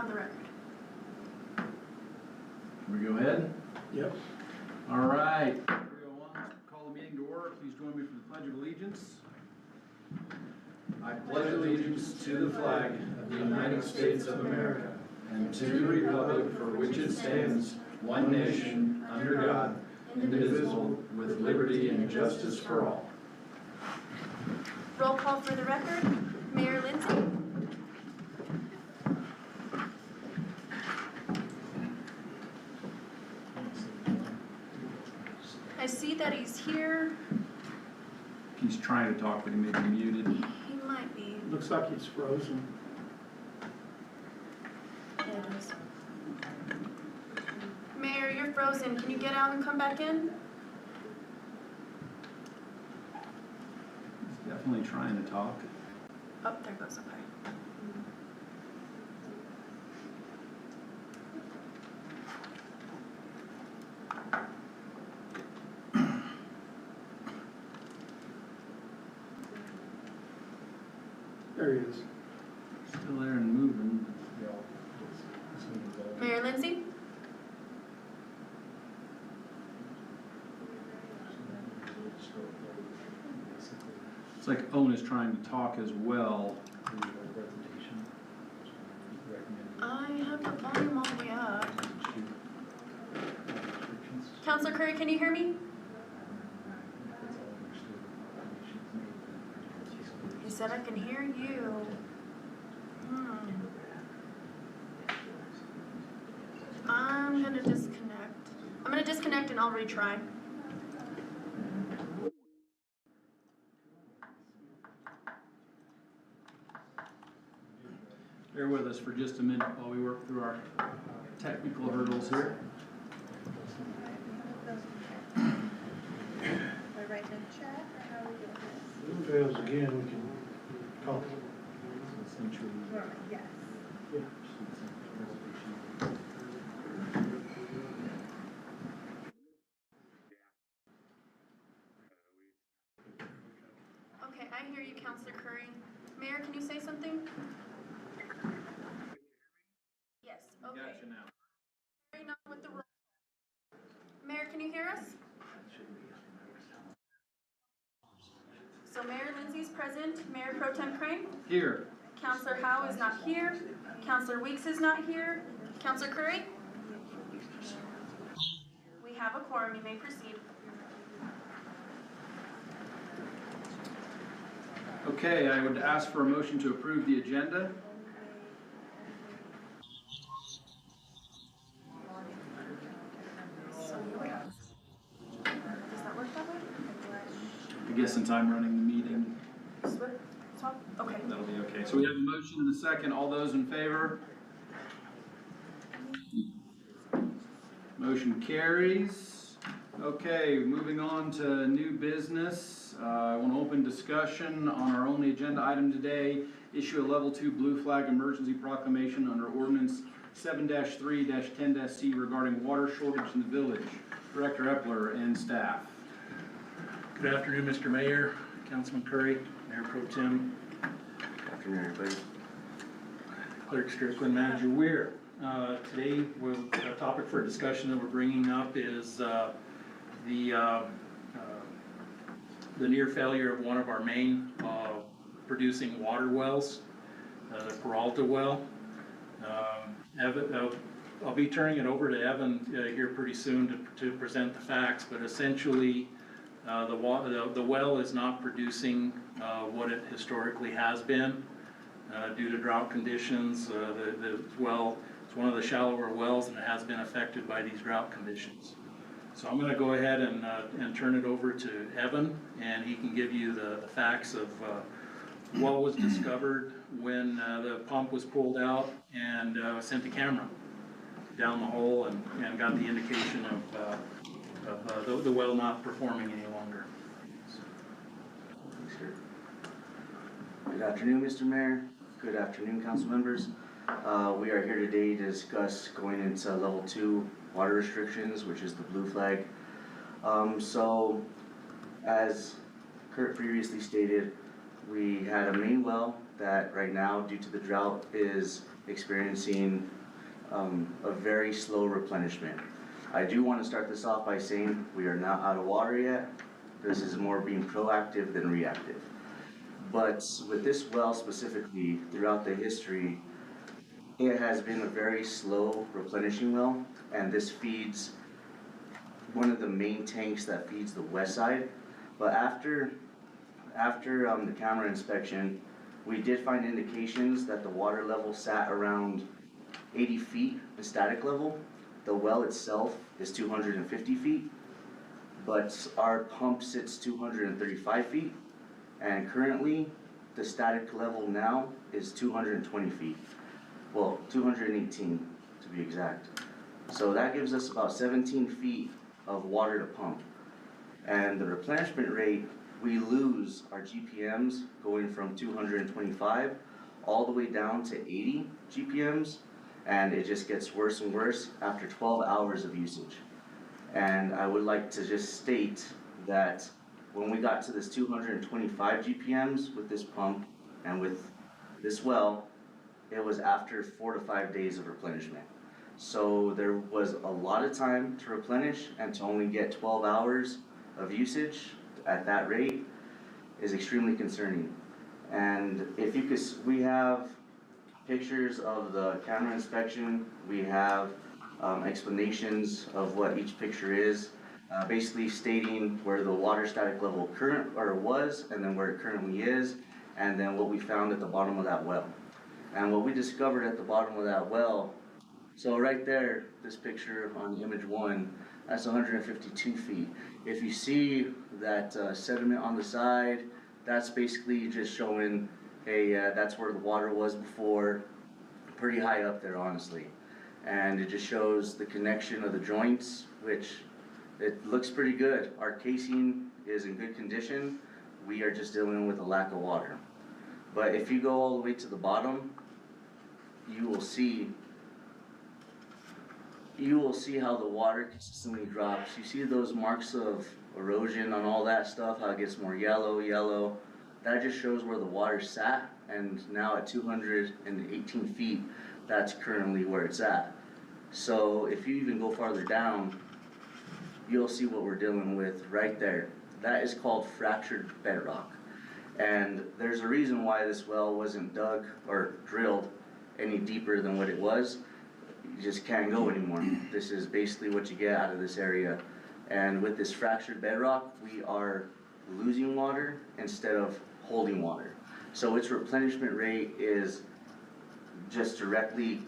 on the record. Can we go ahead? Yep. All right, 3:01, call the meeting to order. Please join me for the Pledge of Allegiance. I pledge allegiance to the flag of the United States of America and to the republic for which it stands, one nation, under God, indivisible, with liberty and justice for all. Roll call for the record. Mayor Lindsay. I see that he's here. He's trying to talk, but he may be muted. He might be. Looks like it's frozen. Yeah, it is. Mayor, you're frozen. Can you get out and come back in? He's definitely trying to talk. Oh, there goes. Okay. There he is. Still there and moving. Mayor Lindsay? It's like Owen is trying to talk as well. I have the volume all the way up. Councilor Curry, can you hear me? He said I can hear you. I'm gonna disconnect. I'm gonna disconnect and I'll retry. Bear with us for just a minute while we work through our technical hurdles here. We're right in chat, or how are we doing this? If it fails again, we can call it. Yes. Okay, I hear you, Councilor Curry. Mayor, can you say something? Yes, okay. Gotcha now. Carrying on with the roll. Mayor, can you hear us? So Mayor Lindsay's present. Mayor Pro Tem Crane? Here. Councilor Howe is not here. Councilor Weeks is not here. Councilor Curry? We have a quorum. You may proceed. Okay, I would ask for a motion to approve the agenda. Does that work that way? I guess since I'm running the meeting, Swap? Okay. that'll be okay. So we have a motion and a second. All those in favor? Motion carries. Okay, moving on to new business. I want to open discussion on our only agenda item today. Issue a level 2 blue flag emergency proclamation under ordinance 7-3-10-C regarding water shortage in the village. Director Epler and staff. Good afternoon, Mr. Mayor, Councilman Curry, Mayor Pro Tem. Good afternoon, everybody. Clerk Strickland, Manager Weir. Today, a topic for discussion that we're bringing up is the near failure of one of our main producing water wells, the Peralta well. I'll be turning it over to Evan here pretty soon to present the facts, but essentially the well is not producing what it historically has been due to drought conditions. The well, it's one of the shallower wells and it has been affected by these drought conditions. So I'm going to go ahead and turn it over to Evan, and he can give you the facts of what was discovered when the pump was pulled out and sent the camera down the hole and got the indication of the well not performing any longer. Good afternoon, Mr. Mayor. Good afternoon, council members. We are here today to discuss going into level 2 water restrictions, which is the blue flag. So as Kurt previously stated, we had a main well that right now, due to the drought, is experiencing a very slow replenishment. I do want to start this off by saying we are not out of water yet. This is more being proactive than reactive. But with this well specifically, throughout the history, it has been a very slow replenishing well, and this feeds one of the main tanks that feeds the west side. But after the camera inspection, we did find indications that the water level sat around 80 feet, the static level. The well itself is 250 feet, but our pump sits 235 feet, and currently the static level now is 220 feet. Well, 218 to be exact. So that gives us about 17 feet of water to pump. And the replenishment rate, we lose our GPMs going from 225 all the way down to 80 GPMs, and it just gets worse and worse after 12 hours of usage. And I would like to just state that when we got to this 225 GPMs with this pump and with this well, it was after 4 to 5 days of replenishment. So there was a lot of time to replenish, and to only get 12 hours of usage at that rate is extremely concerning. And if you could, we have pictures of the camera inspection, we have explanations of what each picture is, basically stating where the water static level was, and then where it currently is, and then what we found at the bottom of that well. And what we discovered at the bottom of that well, so right there, this picture on image 1, that's 152 feet. If you see that sediment on the side, that's basically just showing, hey, that's where the water was before, pretty high up there, honestly. And it just shows the connection of the joints, which it looks pretty good. Our casing is in good condition. We are just dealing with a lack of water. But if you go all the way to the bottom, you will see how the water consistently drops. You see those marks of erosion on all that stuff, how it gets more yellow. That just shows where the water sat, and now at 218 feet, that's currently where it's at. So if you even go farther down, you'll see what we're dealing with right there. That is called fractured bedrock. And there's a reason why this well wasn't dug or drilled any deeper than what it was. You just can't go anymore. This is basically what you get out of this area. And with this fractured bedrock, we are losing water instead of holding water. So its replenishment rate is just directly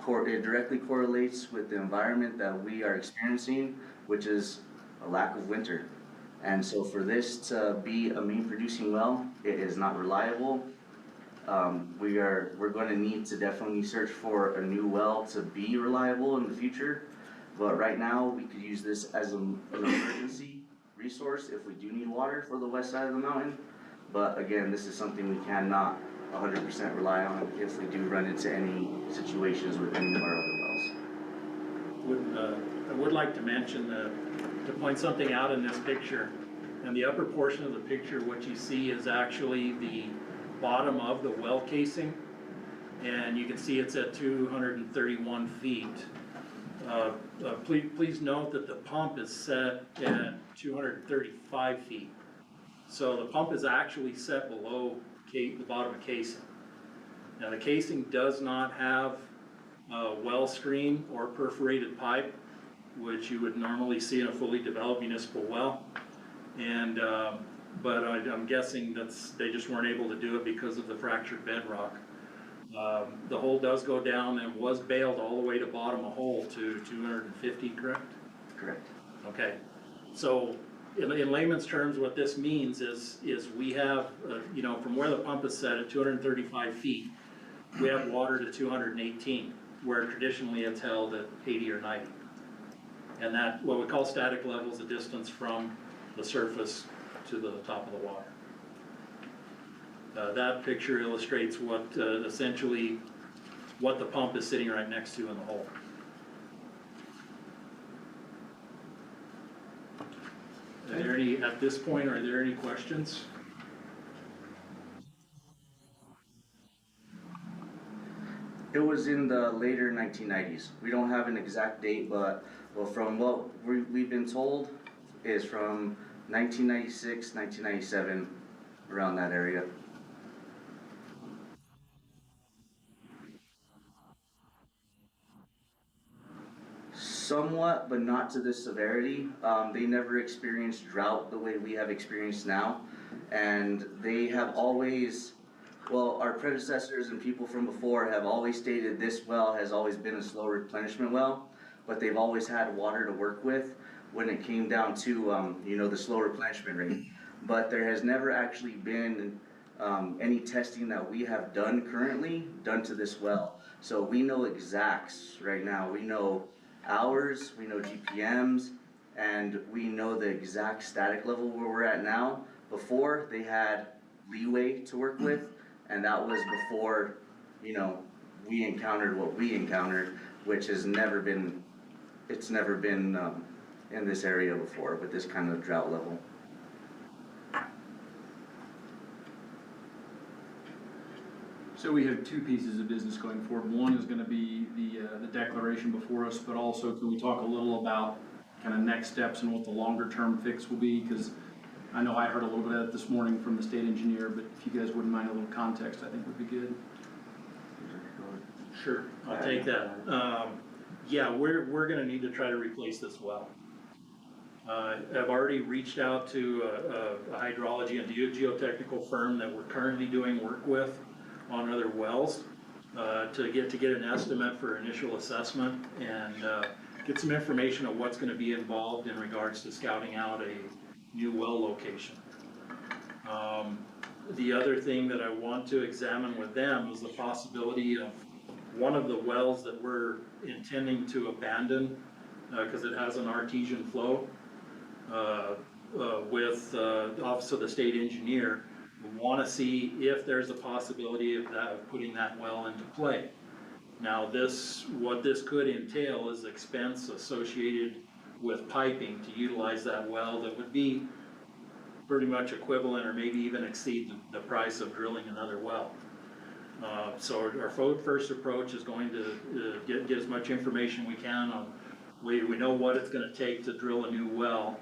correlates with the environment that we are experiencing, which is a lack of winter. And so for this to be a main producing well, it is not reliable. We're going to need to definitely search for a new well to be reliable in the future. But right now, we could use this as an emergency resource if we do need water for the west side of the mountain. But again, this is something we cannot 100% rely on if we do run into any situations with any of our other wells. I would like to mention to point something out in this picture. In the upper portion of the picture, what you see is actually the bottom of the well casing, and you can see it's at 231 feet. Please note that the pump is set at 235 feet. So the pump is actually set below the bottom of casing. Now the casing does not have a well screen or perforated pipe, which you would normally see in a fully developed municipal well. And but I'm guessing they just weren't able to do it because of the fractured bedrock. The hole does go down and was bailed all the way to bottom of hole to 250, correct? Correct. Okay, so in layman's terms, what this means is we have, from where the pump is set at 235 feet, we have water to 218, where traditionally it's held at 80 or 90. And that, what we call static level, is the distance from the surface to the top of the water. That picture illustrates what essentially what the pump is sitting right next to in the hole. At this point, are there any questions? It was in the later 1990s. We don't have an exact date, but well, from what we've been told is from 1996, 1997, around that area. Somewhat, but not to this severity. They never experienced drought the way we have experienced now. And they have always, well, our predecessors and people from before have always stated this well has always been a slow replenishment well, but they've always had water to work with when it came down to, the slow replenishment rate. But there has never actually been any testing that we have done currently done to this well. So we know exacts right now. We know hours, we know GPMs, and we know the exact static level where we're at now. Before, they had leeway to work with, and that was before, we encountered what we encountered, which has never been, it's never been in this area before with this kind of drought level. So we have two pieces of business going forward. One is gonna be the declaration before us, but also can we talk a little about kind of next steps and what the longer term fix will be? Because I know I heard a little bit of that this morning from the state engineer, but if you guys wouldn't mind a little context, I think would be good. Sure, I'll take that. Yeah, we're gonna need to try to replace this well. I've already reached out to a hydrology and geotechnical firm that we're currently doing work with on other wells, to get an estimate for initial assessment and get some information on what's gonna be involved in regards to scouting out a new well location. The other thing that I want to examine with them is the possibility of one of the wells that we're intending to abandon, cause it has an artesian flow, with the Office of the State Engineer. We want to see if there's a possibility of putting that well into play. Now what this could entail is expense associated with piping to utilize that well that would be pretty much equivalent or maybe even exceed the price of drilling another well. So our first approach is going to get as much information we can on, we know what it's going to take to drill a new well.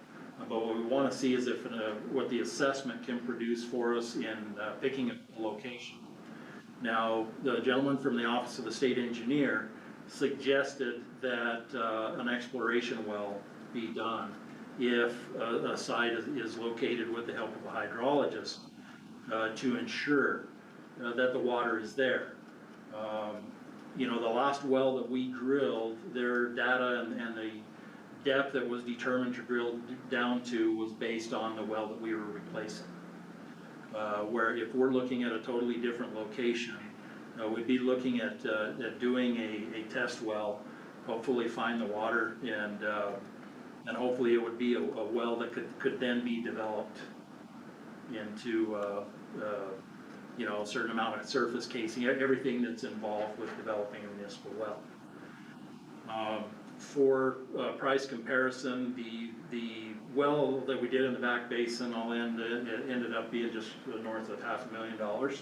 But what we want to see is what the assessment can produce for us in picking a location. Now, the gentleman from the Office of the State Engineer suggested that an exploration well be done if a site is located with the help of a hydrologist to ensure that the water is there. The last well that we drilled, their data and the depth that was determined to drill down to was based on the well that we were replacing. Where if we're looking at a totally different location, we'd be looking at doing a test well, hopefully find the water, and hopefully it would be a well that could then be developed into a certain amount of surface casing, everything that's involved with developing a municipal well. For price comparison, the well that we did in the back basin it ended up being just north of $500,000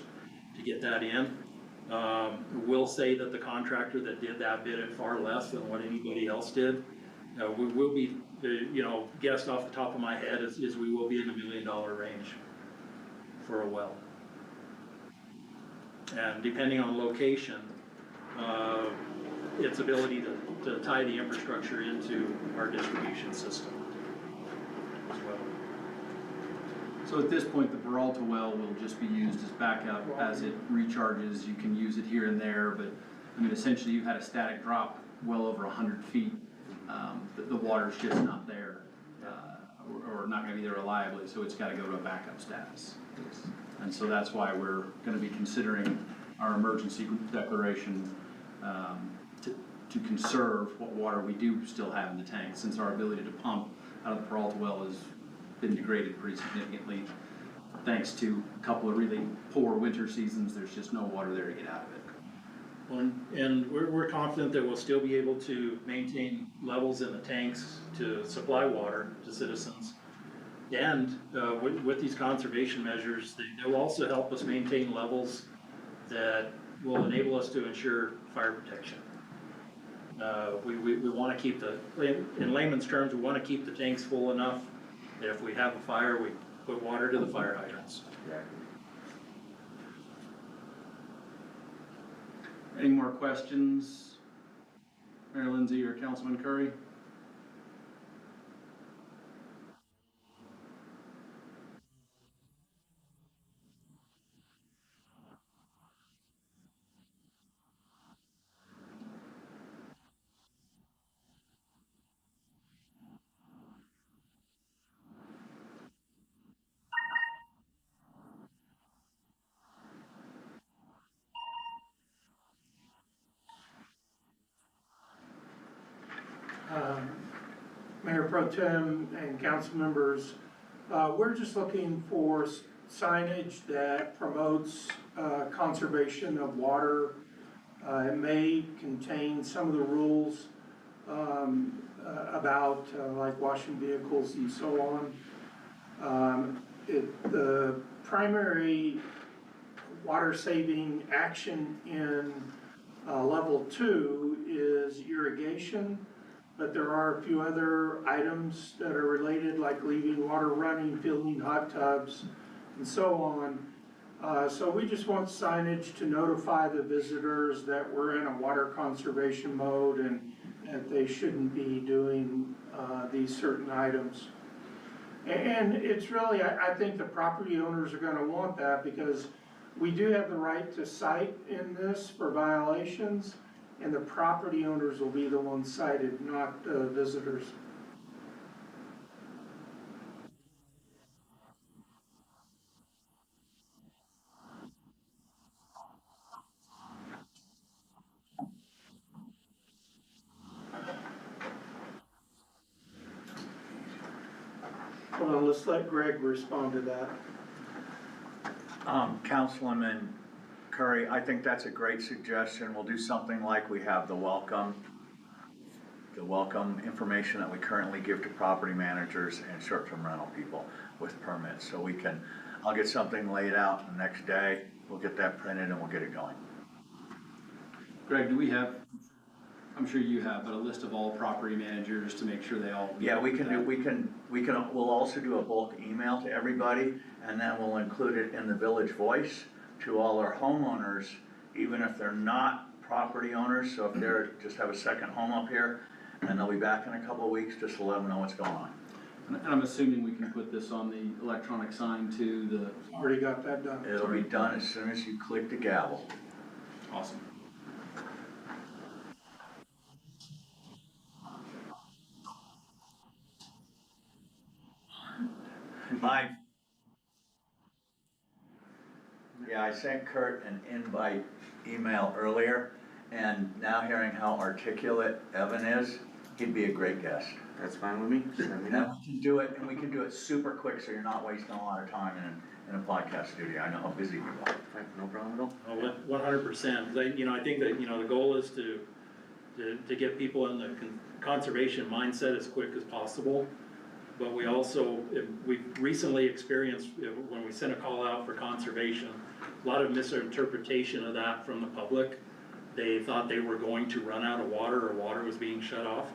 to get that in. We'll say that the contractor that did that bid at far less than what anybody else did. We will be, guessed off the top of my head is we will be in the $1 million range for a well. And depending on location, its ability to tie the infrastructure into our distribution system as well. So at this point, the Peralta well will just be used as backup as it recharges. You can use it here and there, but essentially you've had a static drop well over 100 feet. The water's just not there, or not gonna be there reliably, so it's gotta go to a backup status. And so that's why we're gonna be considering our emergency declaration to conserve what water we do still have in the tank, since our ability to pump out of the Peralta well has been degraded pretty significantly. Thanks to a couple of really poor winter seasons, there's just no water there to get out of it. And we're confident that we'll still be able to maintain levels in the tanks to supply water to citizens. And with these conservation measures, they will also help us maintain levels that will enable us to ensure fire protection. We wanna keep in layman's terms, we wanna keep the tanks full enough that if we have a fire, we put water to the fire hydrants. Any more questions? Mayor Lindsay or Councilman Curry? Mayor Pro Tem and council members, we're just looking for signage that promotes conservation of water. It may contain some of the rules about like washing vehicles and so on. The primary water saving action in level 2 is irrigation, but there are a few other items that are related, like leaving water running, filling hot tubs, and so on. So we just want signage to notify the visitors that we're in a water conservation mode and that they shouldn't be doing these certain items. And it's really, I think the property owners are gonna want that, because we do have the right to cite in this for violations, and the property owners will be the ones cited, not visitors. Hold on, let's let Greg respond to that. Councilman Curry, I think that's a great suggestion. We'll do something like we have the welcome information that we currently give to property managers and short-term rental people with permits. So I'll get something laid out the next day, we'll get that printed and we'll get it going. Greg, do we have, I'm sure you have, but a list of all property managers to make sure they all. Yeah, we'll also do a bulk email to everybody, and then we'll include it in the Village Voice to all our homeowners, even if they're not property owners. So if they're just have a second home up here, and they'll be back in a couple of weeks, just to let them know what's going on. And I'm assuming we can put this on the electronic sign to the. Already got that done. It'll be done as soon as you click the gavel. Awesome. I sent Kurt an invite email earlier, and now hearing how articulate Evan is, he'd be a great guest. That's fine with me, just let me And know. we can do it super quick, so you're not wasting a lot of time in a podcast studio. I know how busy you are. Right, no problem at all. 100%. I think that, the goal is to get people in the conservation mindset as quick as possible. But we've recently experienced, when we sent a call out for conservation, a lot of misinterpretation of that from the public. They thought they were going to run out of water, or water was being shut off.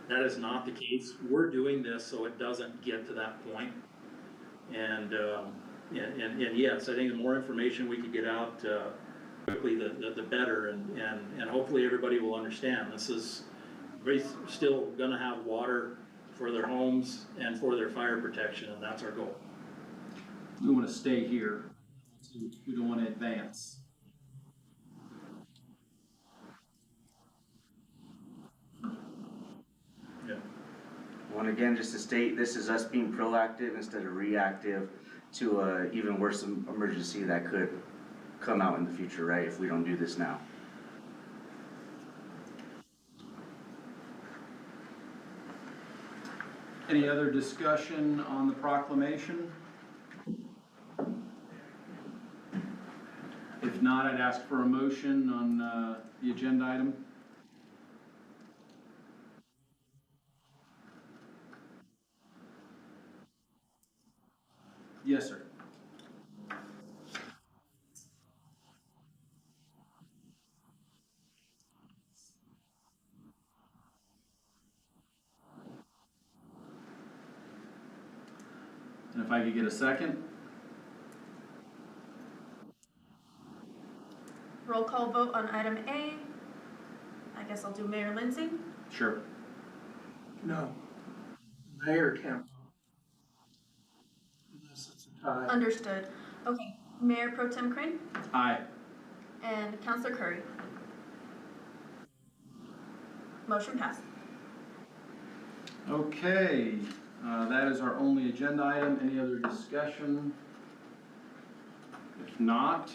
That is not the case. We're doing this so it doesn't get to that point. And yes, I think the more information we could get out quickly, the better. And hopefully everybody will understand. This is still gonna have water for their homes and for their fire protection, and that's our goal. We want to stay here. We don't want to advance. Yeah. Once again, just to state, this is us being proactive instead of reactive to a even worse emergency that could come out in the future, right, if we don't do this now. Any other discussion on the proclamation? If not, I'd ask for a motion on the agenda item. Yes, sir. Maggie get a second? Roll call vote on item A. I guess I'll do Mayor Lindsay. Sure. No. Mayor can't. Unless it's a tie. Understood. Okay, Mayor Pro Tem Crane Aye. and Counselor Curry. Motion passed. Okay, that is our only agenda item. Any other discussion? If not,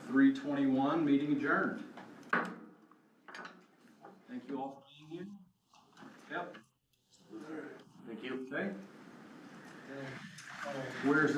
3:21, meeting adjourned. Thank you all for being here. Yep, Thank you. okay. Where's